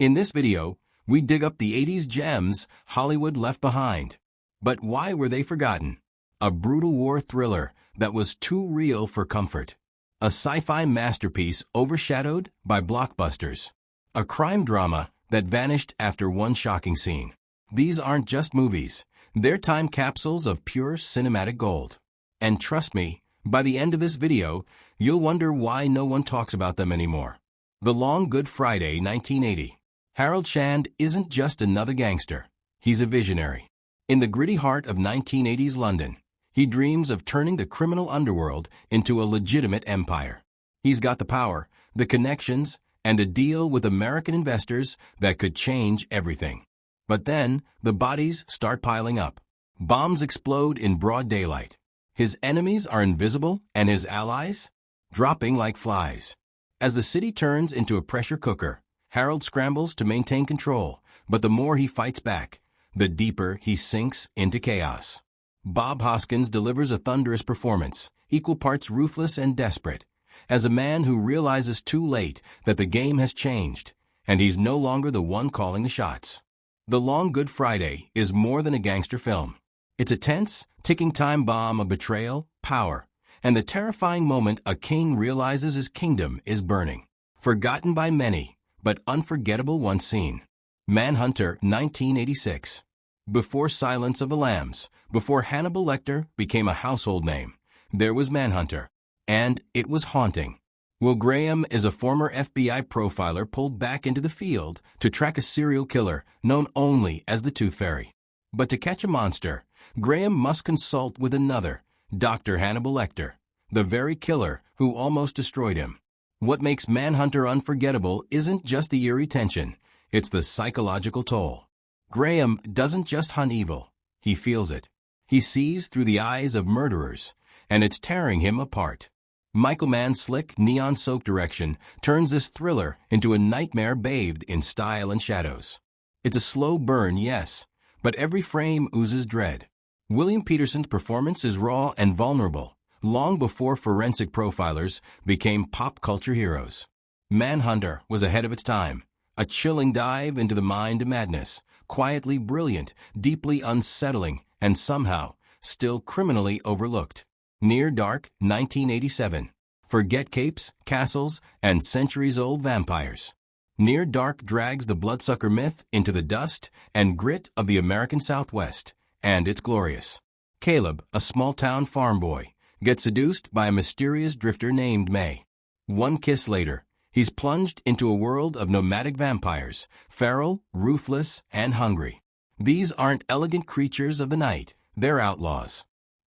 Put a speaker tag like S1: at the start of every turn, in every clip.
S1: In this video, we dig up the 80s gems Hollywood left behind. But why were they forgotten? A brutal war thriller that was too real for comfort. A sci-fi masterpiece overshadowed by blockbusters. A crime drama that vanished after one shocking scene. These aren't just movies. They're time capsules of pure cinematic gold. And trust me, by the end of this video, you'll wonder why no one talks about them anymore. The Long Good Friday, 1980. Harold Shand isn't just another gangster. He's a visionary. In the gritty heart of 1980s London, he dreams of turning the criminal underworld into a legitimate empire. He's got the power, the connections, and a deal with American investors that could change everything. But then, the bodies start piling up. Bombs explode in broad daylight. His enemies are invisible, and his allies? Dropping like flies. As the city turns into a pressure cooker, Harold scrambles to maintain control, but the more he fights back, the deeper he sinks into chaos. Bob Hoskins delivers a thunderous performance, equal parts ruthless and desperate, as a man who realizes too late that the game has changed, and he's no longer the one calling the shots. The Long Good Friday is more than a gangster film. It's a tense, ticking time bomb of betrayal, power, and the terrifying moment a king realizes his kingdom is burning. Forgotten by many, but unforgettable once seen. Manhunter, 1986. Before Silence of the Lambs, before Hannibal Lecter became a household name, there was Manhunter. And it was haunting. Will Graham is a former FBI profiler pulled back into the field to track a serial killer known only as the Tooth Fairy. But to catch a monster, Graham must consult with another, Dr. Hannibal Lecter, the very killer who almost destroyed him. What makes Manhunter unforgettable isn't just the eerie tension, it's the psychological toll. Graham doesn't just hunt evil, he feels it. He sees through the eyes of murderers, and it's tearing him apart. Michael Mann's slick, neon-soaked direction turns this thriller into a nightmare bathed in style and shadows. It's a slow burn, yes, but every frame oozes dread. William Peterson's performance is raw and vulnerable, long before forensic profilers became pop culture heroes. Manhunter was ahead of its time, a chilling dive into the mind of madness, quietly brilliant, deeply unsettling, and somehow still criminally overlooked. Near Dark, 1987. Forget capes, castles, and centuries-old vampires. Near Dark drags the bloodsucker myth into the dust and grit of the American Southwest, and it's glorious. Caleb, a small-town farm boy, gets seduced by a mysterious drifter named May. One kiss later, he's plunged into a world of nomadic vampires, feral, ruthless, and hungry. These aren't elegant creatures of the night, they're outlaws.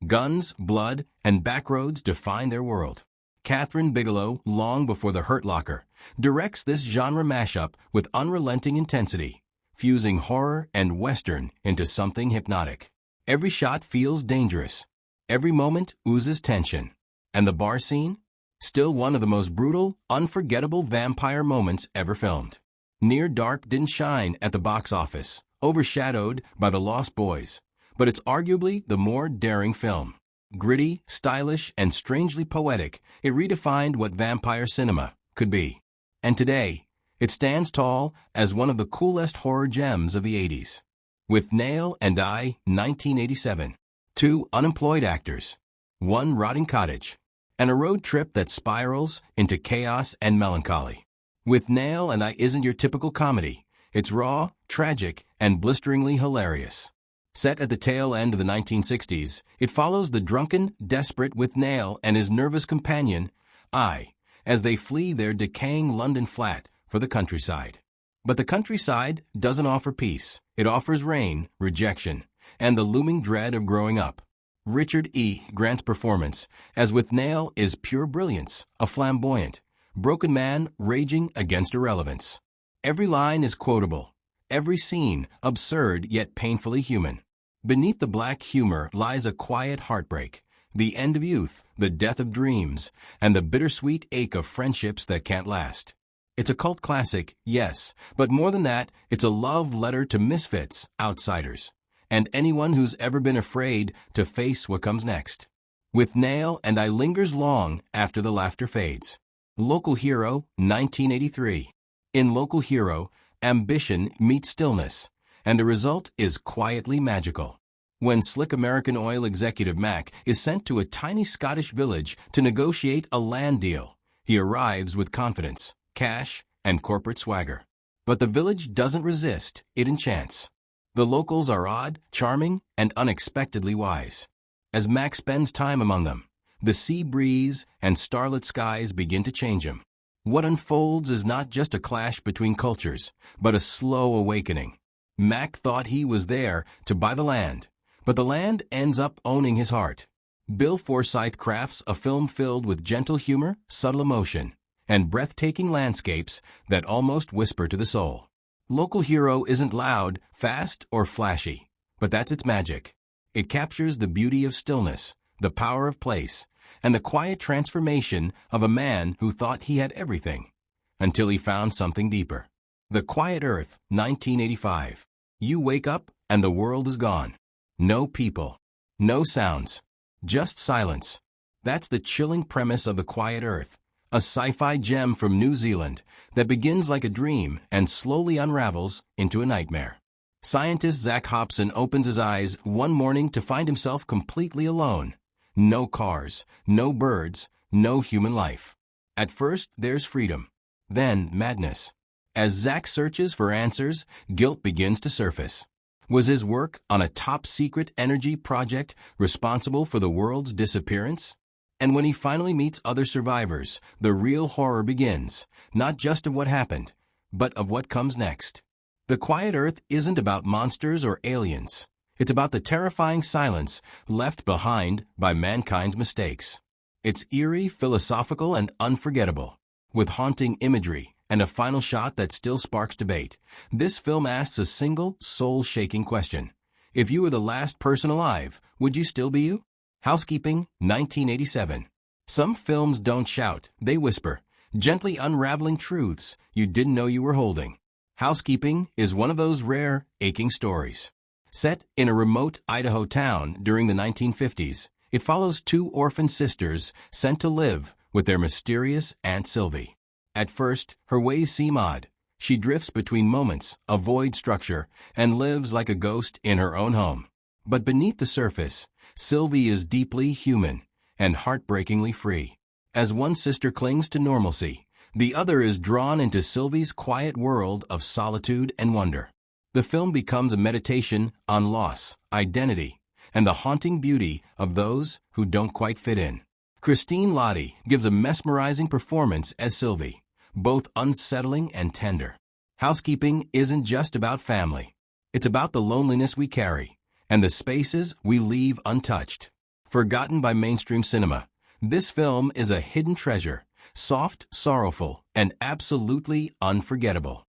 S1: Guns, blood, and backroads define their world. Catherine Bigelow, long before The Hurt Locker, directs this genre mashup with unrelenting intensity, fusing horror and western into something hypnotic. Every shot feels dangerous. Every moment oozes tension. And the bar scene? Still one of the most brutal, unforgettable vampire moments ever filmed. Near Dark didn't shine at the box office, overshadowed by The Lost Boys, but it's arguably the more daring film. Gritty, stylish, and strangely poetic, it redefined what vampire cinema could be. And today, it stands tall as one of the coolest horror gems of the 80s. Withnail I, 1987. Two unemployed actors, one rotting cottage, and a road trip that spirals into chaos and melancholy. Withnail I isn't your typical comedy. It's raw, tragic, and blisteringly hilarious. Set at the tail end of the 1960s, it follows the drunken, desperate Withnail and his nervous companion, I, as they flee their decaying London flat for the countryside. But the countryside doesn't offer peace. It offers rain, rejection, and the looming dread of growing up. Richard E. Grant's performance as Withnail is pure brilliance, a flamboyant, broken man raging against irrelevance. Every line is quotable. Every scene absurd yet painfully human. Beneath the black humor lies a quiet heartbreak, the end of youth, the death of dreams, and the bittersweet ache of friendships that can't last. It's a cult classic, yes, but more than that, it's a love letter to misfits, outsiders, and anyone who's ever been afraid to face what comes next. Withnail I lingers long after the laughter fades. Local Hero, 1983. In Local Hero, ambition meets stillness, and the result is quietly magical. When slick American oil executive Mac is sent to a tiny Scottish village to negotiate a land deal, he arrives with confidence, cash, and corporate swagger. But the village doesn't resist, it enchants. The locals are odd, charming, and unexpectedly wise. As Mac spends time among them, the sea breeze and starlit skies begin to change him. What unfolds is not just a clash between cultures, but a slow awakening. Mac thought he was there to buy the land, but the land ends up owning his heart. Bill Forsyth crafts a film filled with gentle humor, subtle emotion, and breathtaking landscapes that almost whisper to the soul. Local Hero isn't loud, fast, or flashy, but that's its magic. It captures the beauty of stillness, the power of place, and the quiet transformation of a man who thought he had everything, until he found something deeper. The Quiet Earth, 1985. You wake up and the world is gone. No people, no sounds, just silence. That's the chilling premise of The Quiet Earth, a sci-fi gem from New Zealand that begins like a dream and slowly unravels into a nightmare. Scientist Zach Hobson opens his eyes one morning to find himself completely alone. No cars, no birds, no human life. At first, there's freedom. Then, madness. As Zach searches for answers, guilt begins to surface. Was his work on a top-secret energy project responsible for the world's disappearance? And when he finally meets other survivors, the real horror begins, not just of what happened, but of what comes next. The Quiet Earth isn't about monsters or aliens. It's about the terrifying silence left behind by mankind's mistakes. It's eerie, philosophical, and unforgettable. With haunting imagery and a final shot that still sparks debate, this film asks a single, soul-shaking question. If you were the last person alive, would you still be you? Housekeeping, 1987. Some films don't shout, they whisper, gently unraveling truths you didn't know you were holding. Housekeeping is one of those rare, aching stories. Set in a remote Idaho town during the 1950s, it follows two orphan sisters sent to live with their mysterious Aunt Sylvie. At first, her ways seem odd. She drifts between moments, avoids structure, and lives like a ghost in her own home. But beneath the surface, Sylvie is deeply human and heartbreakingly free. As one sister clings to normalcy, the other is drawn into Sylvie's quiet world of solitude and wonder. The film becomes a meditation on loss, identity, and the haunting beauty of those who don't quite fit in. Christine Lottie gives a mesmerizing performance as Sylvie, both unsettling and tender. Housekeeping isn't just about family. It's about the loneliness we carry and the spaces we leave untouched. Forgotten by mainstream cinema, this film is a hidden treasure, soft, sorrowful, and absolutely unforgettable.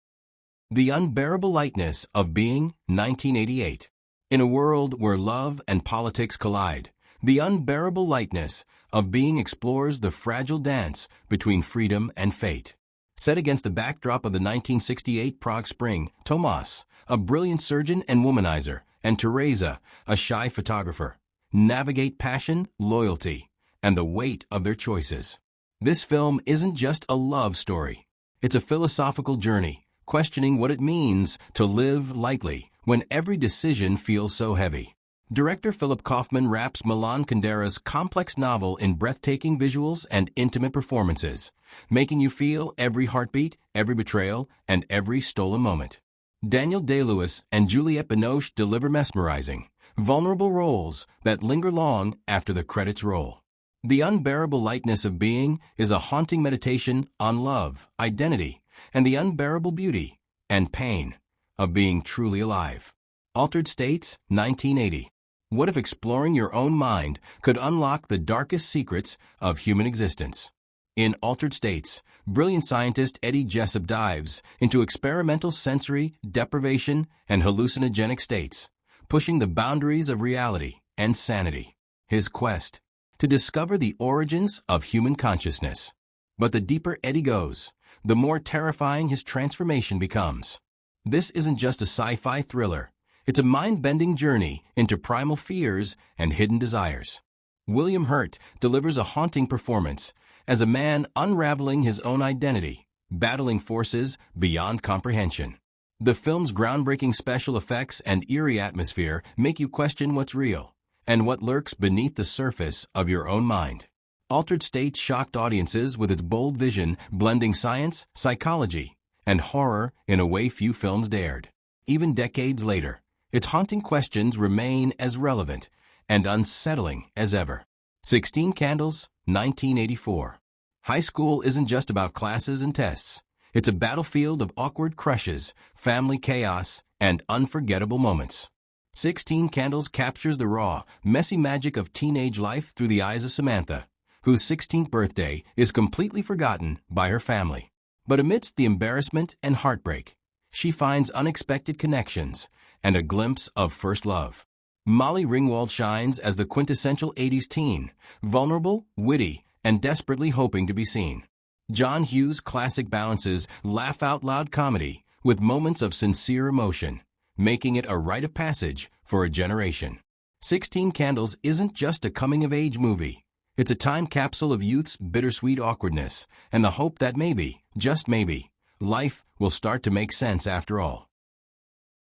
S1: The Unbearable Lightness of Being, 1988. In a world where love and politics collide, The Unbearable Lightness of Being explores the fragile dance between freedom and fate. Set against the backdrop of the 1968 Prague Spring, Tomas, a brilliant surgeon and womanizer, and Teresa, a shy photographer, navigate passion, loyalty, and the weight of their choices. This film isn't just a love story. It's a philosophical journey, questioning what it means to live lightly when every decision feels so heavy. Director Philip Kaufman wraps Milan Kundera's complex novel in breathtaking visuals and intimate performances, making you feel every heartbeat, every betrayal, and every stolen moment. Daniel Day-Lewis and Juliette Binoche deliver mesmerizing, vulnerable roles that linger long after the credits roll. The Unbearable Lightness of Being is a haunting meditation on love, identity, and the unbearable beauty and pain of being truly alive. Altered States, 1980. What if exploring your own mind could unlock the darkest secrets of human existence? In Altered States, brilliant scientist Eddie Jessup dives into experimental sensory deprivation and hallucinogenic states, pushing the boundaries of reality and sanity. His quest to discover the origins of human consciousness. But the deeper Eddie goes, the more terrifying his transformation becomes. This isn't just a sci-fi thriller. It's a mind-bending journey into primal fears and hidden desires. William Hurt delivers a haunting performance as a man unraveling his own identity, battling forces beyond comprehension. The film's groundbreaking special effects and eerie atmosphere make you question what's real and what lurks beneath the surface of your own mind. Altered States shocked audiences with its bold vision, blending science, psychology, and horror in a way few films dared. Even decades later, its haunting questions remain as relevant and unsettling as ever. 16 Candles, 1984. High school isn't just about classes and tests. It's a battlefield of awkward crushes, family chaos, and unforgettable moments. 16 Candles captures the raw, messy magic of teenage life through the eyes of Samantha, whose 16th birthday is completely forgotten by her family. But amidst the embarrassment and heartbreak, she finds unexpected connections and a glimpse of first love. Molly Ringwald shines as the quintessential 80s teen, vulnerable, witty, and desperately hoping to be seen. John Hughes' classic balances laugh-out-loud comedy with moments of sincere emotion, making it a rite of passage for a generation. 16 Candles isn't just a coming-of-age movie. It's a time capsule of youth's bittersweet awkwardness and the hope that maybe, just maybe, life will start to make sense after all.